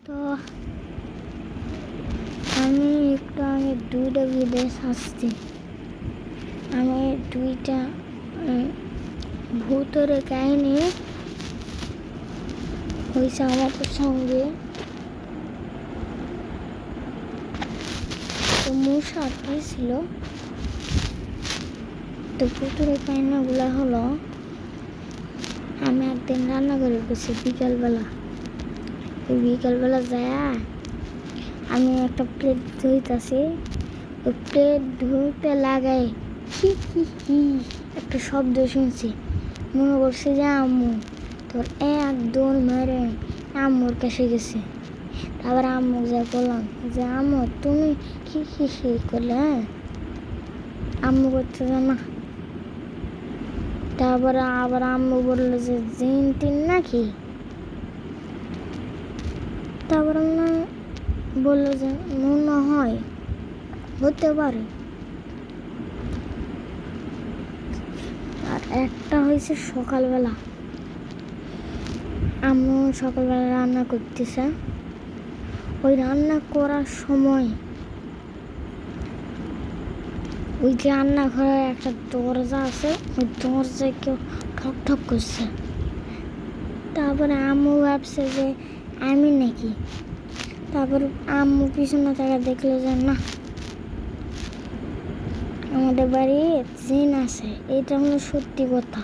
তো আমি একটু আগে 2টা ভিডিও আসছি। আমি 2টা ভূতের কাহিনী হয়েছে আমাদের সঙ্গে। তো মূষা ছিল। তো ভূতের কাহিনীগুলো হলো, আমি একদিন রান্না করে গেছি বিকালবেলা যায় আমি একটা প্লেট ধুইতেছি। ওই প্লেট ধুইতে লাগাই হি হি হি একটা শব্দ শুনছি, মনে করছে যে আম্মু। তোর এক দৌড় মেরে আম্মুর কাছে গেছে। তারপর আম্মু যা বললাম যে আম্মু তুমি কি কি করলে? আম্মু করতে না। তারপরে আবার আম্মু বললো যে জিন টিন নাকি। তারপরে বললো যে মনে হয় হতে পারে। আর একটা হয়েছে সকালবেলা, আম্মু সকালবেলা রান্না করতেছে। ওই রান্না করার সময় ওই যে রান্নাঘরের একটা দরজা আছে, ওই দরজায় কেউ ঠক ঠক করছে। তারপরে আম্মু ভাবছে যে আমি নাকি। তারপর আম্মু পিছনে তাকা দেখলো যে না, আমাদের বাড়ি জিন আছে। এটা হলো সত্যি কথা।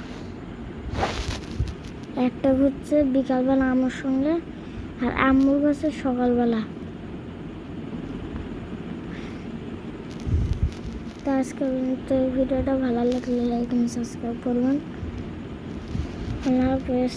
একটা হচ্ছে বিকালবেলা আমার সঙ্গে, আর আম্মুর কাছে সকালবেলা। তো আজকে ভিডিওটা ভালো লাগলে লাইক এবং সাবস্ক্রাইব করবেন। আল্লাহ হাফেজ।